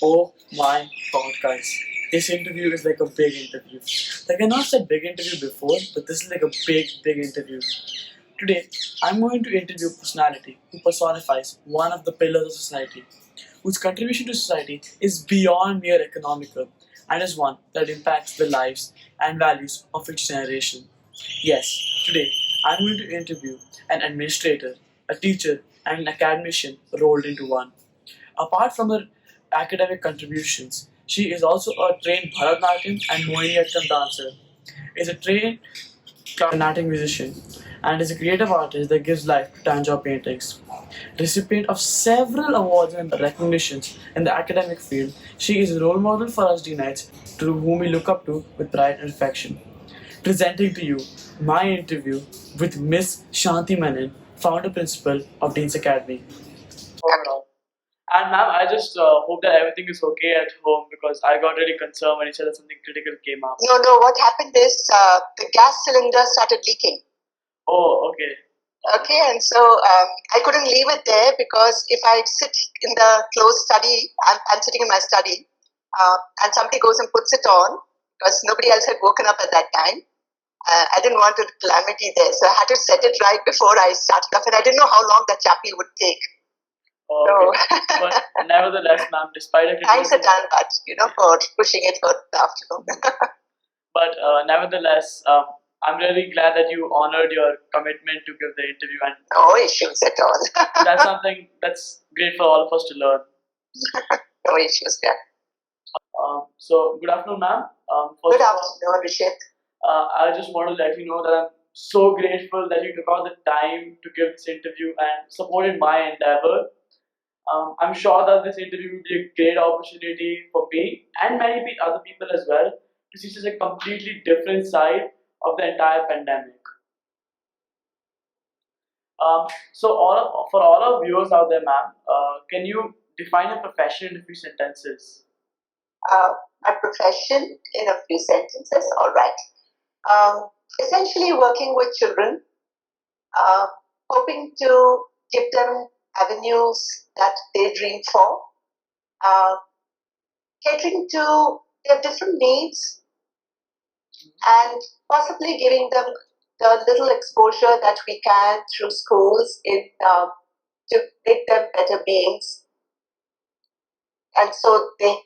Oh my god, guys. This interview is like a big interview. Like I not said big interview before, but this is like a big interview. Today, I'm going to interview a personality who personifies one of the pillars of society, whose contribution to society is beyond mere economical and is one that impacts the lives and values of each generation. Yes, today I'm going to interview an administrator, a teacher, and an academician rolled into one. Apart from her academic contributions, she is also a trained Bharatanatyam and Mohiniyattam dancer, is a trained Carnatic musician, and is a creative artist that gives life to Tanja paintings. Recipient of several awards and recognitions in the academic field, she is a role model for us D-Knights to whom we look up to with pride and affection. Presenting to you my interview with Miss Shanthi Menon, founder principal of Deens Academy. Overall. And ma'am, I just hope that everything is okay at home because I got really concerned when you said that something critical came up. No, what happened is the gas cylinder started leaking. Oh, okay. Okay, and so I couldn't leave it there because if I sit in the closed study, I'm sitting in my study, and somebody goes and puts it on because nobody else had woken up at that time. I didn't want a calamity there, so I had to set it right before I started off, and I didn't know how long that chappy would take. Oh, okay. But nevertheless, ma'am, despite a thanks a ton, but for pushing it for the afternoon. But nevertheless, I'm really glad that you honored your commitment to give the interview, and no issues at all. that's something that's great for all of us to learn. No issues there. So, good afternoon, ma'am. Good afternoon, Rishit. I just want to let you know that I'm so grateful that you took out the time to give this interview and supported my endeavor. I'm sure that this interview will be a great opportunity for me and many other people as well to see such a completely different side of the entire pandemic. So, for all our viewers out there, ma'am, can you define a profession in a few sentences? My profession in a few sentences. All right. Essentially, working with children, hoping to give them avenues that they dream for, catering to their different needs, and possibly giving them the little exposure that we can through schools to make them better beings, and so they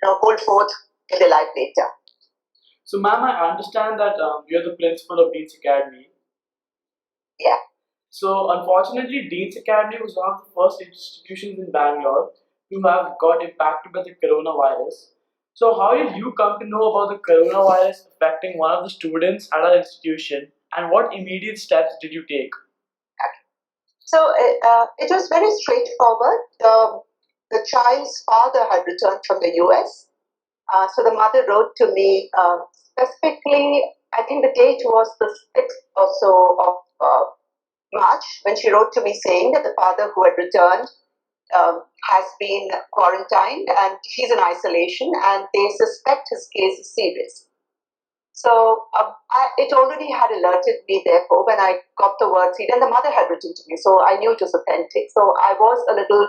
hold forth in their life later. So, ma'am, I understand that you're the principal of Deens Academy. Yeah. So, unfortunately, Deens Academy was one of the first institutions in Bangalore to have got impacted by the coronavirus. So, how did you come to know about the coronavirus affecting one of the students at our institution, and what immediate steps did you take? So, it was very straightforward. The child's father had returned from the US. So the mother wrote to me specifically, I think the date was the 6th or so of March, when she wrote to me saying that the father who had returned has been quarantined and he's in isolation and they suspect his case is serious. So it already had alerted me, therefore, when I got the word seed, and the mother had written to me, so I knew it was authentic. So I was a little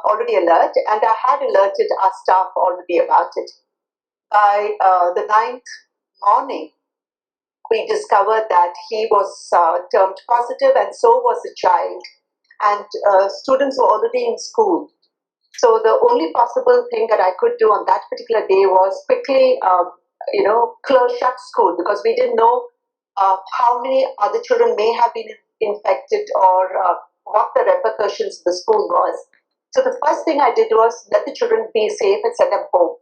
already alert, and I had alerted our staff already about it. By the 9th morning, we discovered that he was termed positive, and so was the child. And students were already in school. So the only possible thing that I could do on that particular day was quickly, shut school, because we didn't know how many other children may have been infected or what the repercussions of the school was. So the first thing I did was let the children be safe and send them home.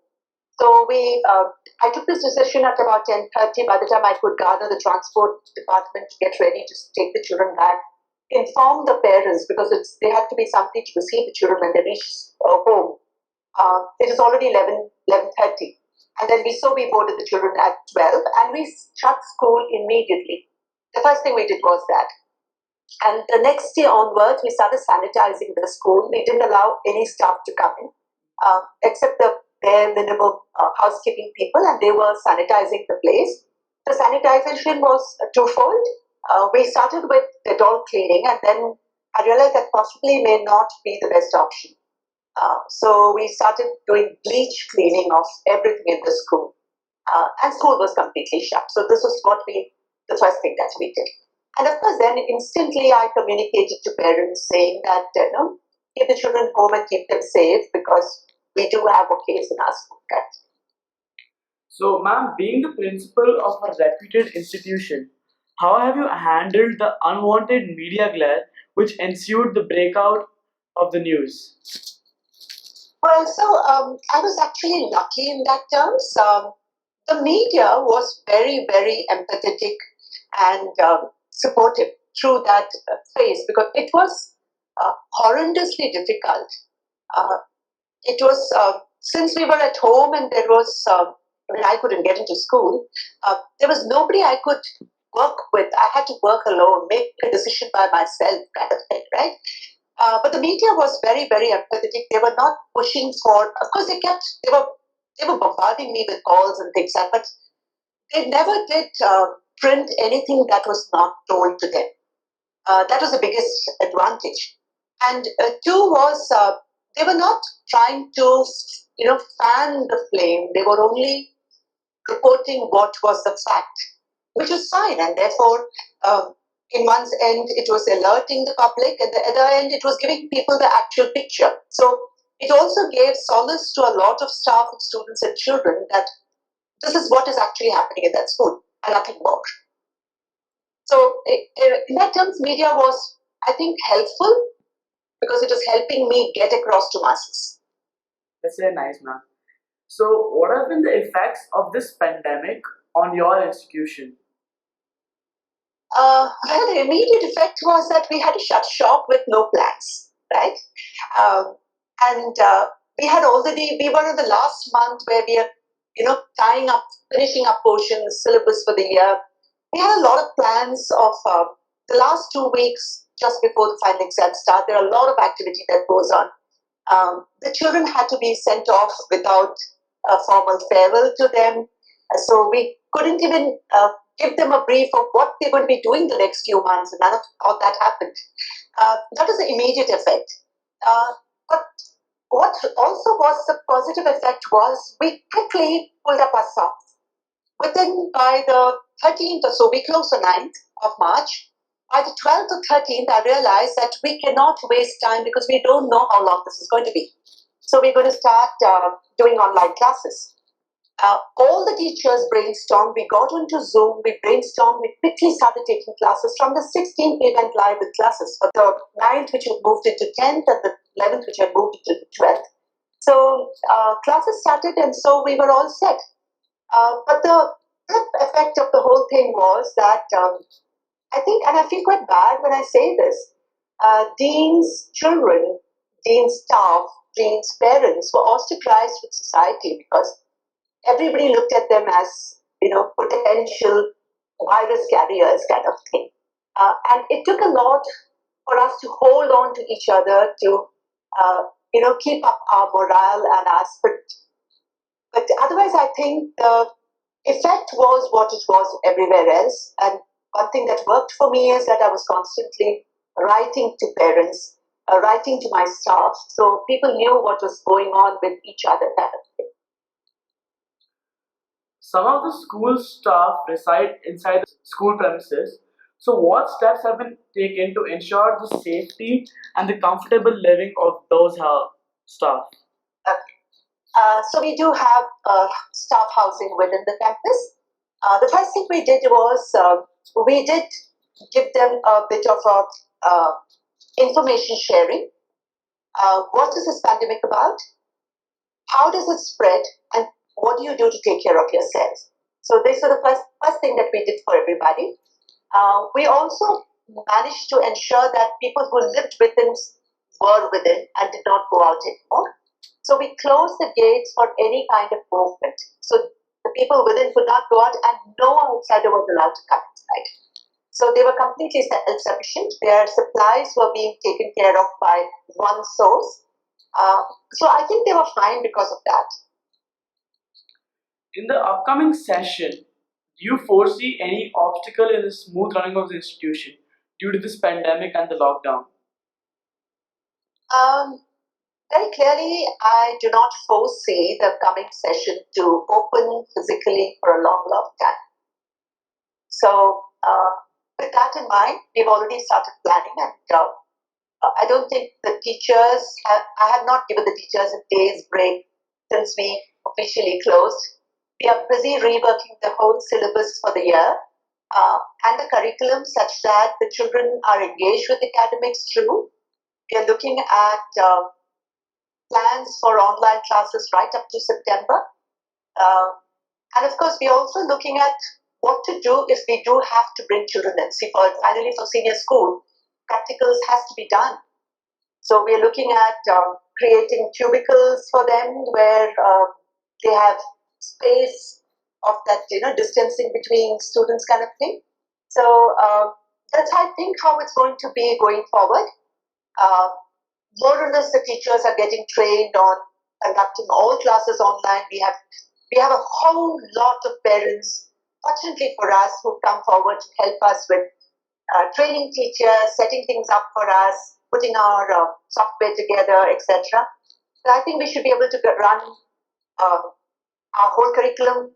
So I took this decision at about 10:30. By the time I could gather the transport department to get ready to take the children back, inform the parents, because they had to be something to receive the children when they reached home. It was already 11:30. And then we boarded the children at 12, and we shut school immediately. The first thing we did was that. And the next day onwards, we started sanitizing the school. We didn't allow any staff to come in, except the bare minimum housekeeping people, and they were sanitizing the place. The sanitization was twofold. We started with Dettol cleaning, and then I realized that possibly may not be the best option. So we started doing bleach cleaning of everything in the school. And school was completely shut. So this was the first thing that we did. And of course, then instantly I communicated to parents saying that, keep the children home and keep them safe because we do have a case in our school. So, ma'am, being the principal of a reputed institution, how have you handled the unwanted media glare which ensued the breakout of the news? Well, so I was actually lucky in that terms. The media was very, very empathetic and supportive through that phase because it was horrendously difficult. Uh, it was since we were at home and there was, when I couldn't get into school, there was nobody I could work with. I had to work alone, make a decision by myself, kind of thing, right? But the media was very, very empathetic. They were not pushing for. Of course, they were bombarding me with calls and things like that. But they never did print anything that was not told to them. That was the biggest advantage. And two was they were not trying to, fan the flame. They were only reporting what was the fact, which was fine. And therefore, in one's end, it was alerting the public, and the other end, it was giving people the actual picture. So it also gave solace to a lot of staff and students and children that this is what is actually happening in that school and nothing more. So in that terms, media was, I think, helpful because it was helping me get across to masses. That's very nice, ma'am. So, what have been the effects of this pandemic on your institution? Well, the immediate effect was that we had to shut shop with no plans, right? Um, and we had already, we were in the last month where we are, tying up, finishing up portions, syllabus for the year. We had a lot of plans of the last 2 weeks just before the final exam start. There are a lot of activity that goes on. The children had to be sent off without a formal farewell to them. So we couldn't even give them a brief of what they're going to be doing the next few months, and none of all that happened. That was the immediate effect. But what also was the positive effect was we quickly pulled up our socks. Within by the 13th or so, we closed the 9th of March. By the 12th or 13th, I realized that we cannot waste time because we don't know how long this is going to be. So we're going to start doing online classes. All the teachers brainstormed. We got onto Zoom. We brainstormed. We quickly started taking classes. From the 16th, we went live with classes. For the 9th, which had moved into 10th, and the 11th, which had moved into the 12th. So classes started, and so we were all set. But the flip effect of the whole thing was that I think, and I feel quite bad when I say this, deans' children, deans' staff, deans' parents were ostracized with society because everybody looked at them as, potential virus carriers kind of thing. And it took a lot for us to hold on to each other to, keep up our morale and our spirit. But otherwise, I think the effect was what it was everywhere else. And one thing that worked for me is that I was constantly writing to parents, writing to my staff, so people knew what was going on with each other. Kind of thing. Some of the school staff reside inside the school premises. So, what steps have been taken to ensure the safety and the comfortable living of those staff? So we do have staff housing within the campus. The first thing we did was we did give them a bit of information sharing. What is this pandemic about? How does it spread? And what do you do to take care of yourself? So this was the first thing that we did for everybody. We also managed to ensure that people who lived within were within and did not go out anymore. So we closed the gates for any kind of movement. So the people within could not go out and no outsider was allowed to come inside. So they were completely self-sufficient. Their supplies were being taken care of by one source. So I think they were fine because of that. In the upcoming session, do you foresee any obstacle in the smooth running of the institution? Due to this pandemic and the lockdown? very clearly, I do not foresee the coming session to open physically for a long, long time. So, with that in mind, we've already started planning, and I don't think the teachers I have not given the teachers a day's break since we officially closed. We are busy reworking the whole syllabus for the year and the curriculum such that the children are engaged with academics through. We are looking at plans for online classes right up to September. And of course, we're also looking at what to do if we do have to bring children in. See, finally, for senior school, practicals has to be done. So we're looking at creating cubicles for them where they have space of that, distancing between students kind of thing. So that's, I think, how it's going to be going forward. More or less, the teachers are getting trained on conducting all classes online. We have a whole lot of parents, fortunately for us, who come forward to help us with training teachers, setting things up for us, putting our software together, etc. So I think we should be able to run our whole curriculum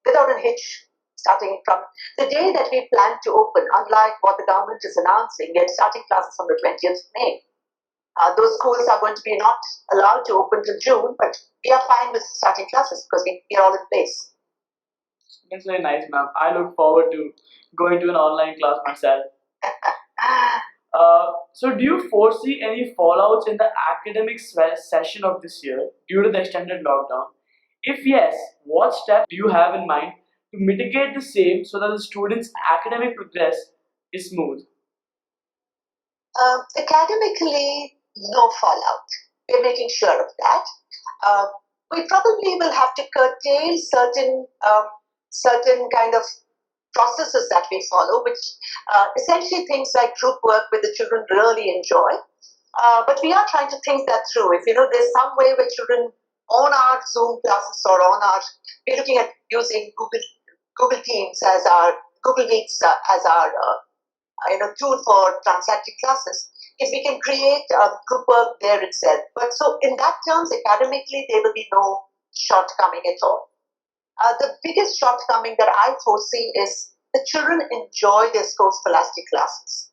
without a hitch, starting from the day that we plan to open. Unlike what the government is announcing, we are starting classes on the 20th of May. Those schools are going to be not allowed to open till June, but we are fine with starting classes because we are all in place. That's very nice, ma'am. I look forward to going to an online class myself. So do you foresee any fallouts in the academic session of this year due to the extended lockdown? If yes, what steps do you have in mind to mitigate the same so that the students' academic progress is smooth? Academically, no fallout. We're making sure of that. We probably will have to curtail certain kind of processes that we follow, which essentially things like group work with the children really enjoy. But we are trying to think that through. If there's some way where children on our Zoom classes or we're looking at using Google Teams as our Google Meets as our tool for transacting classes. If we can create group work there itself, but so in that terms, academically, there will be no shortcoming at all. The biggest shortcoming that I foresee is the children enjoy their scholastic classes.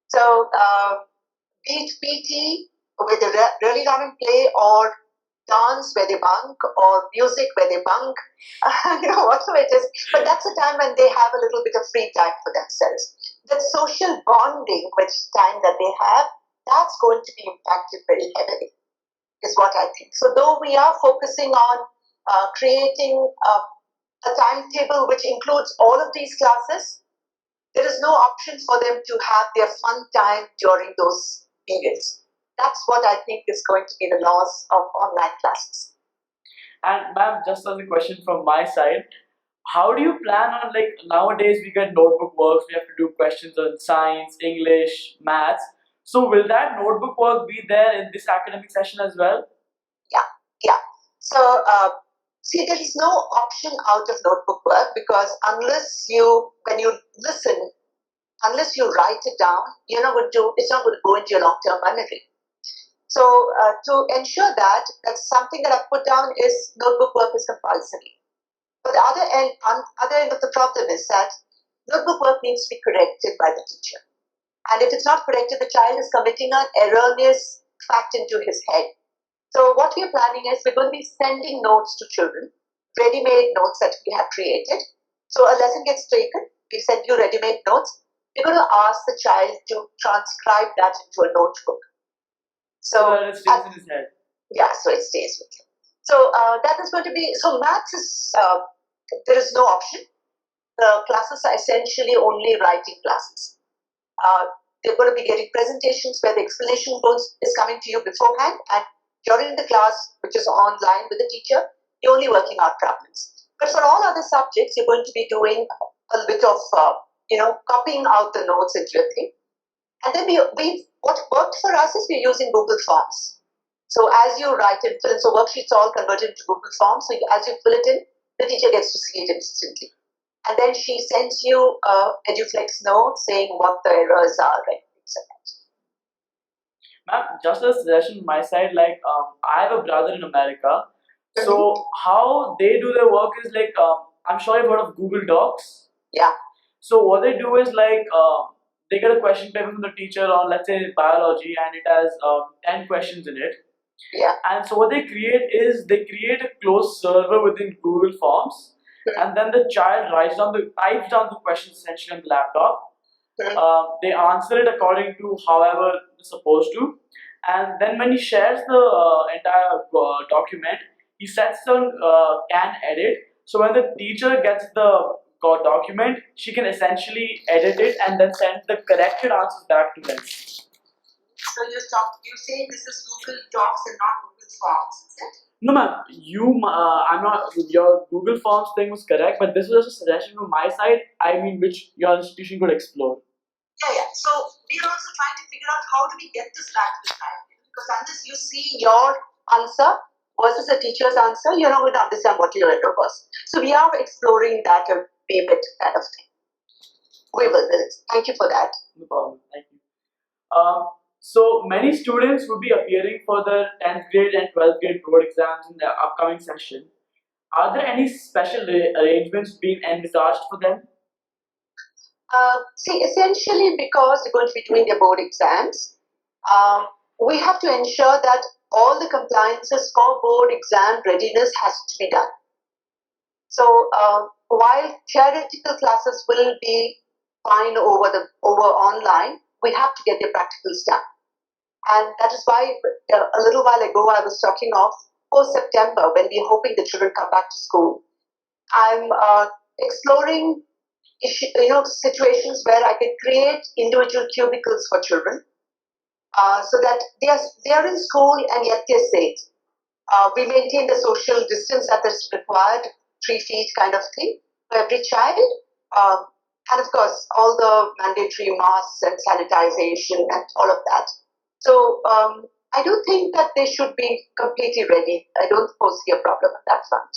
So, be it PT, where they really run and play, or dance where they bunk, or music where they bunk, whatever it is. But that's a time when they have a little bit of free time for themselves. The social bonding with time that they have, that's going to be impacted very heavily, is what I think. So though we are focusing on creating a timetable which includes all of these classes, there is no option for them to have their fun time during those periods. That's what I think is going to be the loss of online classes. And ma'am, just as a question from my side, how do you plan on, like, nowadays we get notebook works, we have to do questions on science, English, maths. So will that notebook work be there in this academic session as well? Yeah. So see, there is no option out of notebook work, because when you listen, unless you write it down, it's not going to go into your long-term memory. So to ensure that, that's something that I've put down is notebook work is compulsory. But the other end of the problem is that notebook work needs to be corrected by the teacher. And if it's not corrected, the child is committing an erroneous fact into his head. So what we're planning is we're going to be sending notes to children, ready-made notes that we have created. So a lesson gets taken, we send you ready-made notes. We're going to ask the child to transcribe that into a notebook. So that it stays in his head. Yeah, so it stays with him. So that is going to be, so maths is, there is no option. The classes are essentially only writing classes. They're going to be getting presentations where the explanation is coming to you beforehand, and during the class, which is online with the teacher, you're only working out problems. But for all other subjects, you're going to be doing a bit of, copying out the notes into a thing. And then what worked for us is we're using Google Forms. So as you write and fill in, so worksheets are all converted into Google Forms. So as you fill it in, the teacher gets to see it instantly. And then she sends you a EduFlex note saying what the errors are and things like that. Ma'am, just a suggestion on my side, like I have a brother in America, so how they do their work is like I'm sure you've heard of Google Docs. Yeah. So what they do is like they get a question paper from the teacher on, let's say, biology, and it has 10 questions in it. Yeah. And so what they create is they create a closed server within Google Forms, and then the child types down the questions essentially on the laptop. They answer it according to however they're supposed to, and then when he shares the entire document, he sets on can edit. So when the teacher gets the document, she can essentially edit it and then send the corrected answers back to them. So you say this is Google Docs and not Google Forms, is it? No, ma'am. I'm not. Your Google Forms thing was correct, but this was just a suggestion from my side. I mean, which your institution could explore. Yeah. So we are also trying to figure out how do we get this back to the child, because unless you see your answer versus a teacher's answer, you're not going to understand what your error was. So we are exploring that a wee bit kind of thing. We will. Thank you for that. No problem. Thank you. So many students would be appearing for the 10th grade and 12th grade board exams in the upcoming session. Are there any special arrangements being envisaged for them? See, essentially, because they're going to be doing their board exams, we have to ensure that all the compliances for board exam readiness has to be done. So while theoretical classes will be fine over online, we have to get the practicals done. And that is why a little while ago I was talking of post September, when we're hoping the children come back to school. I'm exploring situations where I can create individual cubicles for children, so that they are in school and yet they're safe. We maintain the social distance that is required, 3 feet kind of thing for every child, and of course all the mandatory masks and sanitization and all of that. So I do think that they should be completely ready. I don't foresee a problem on that front.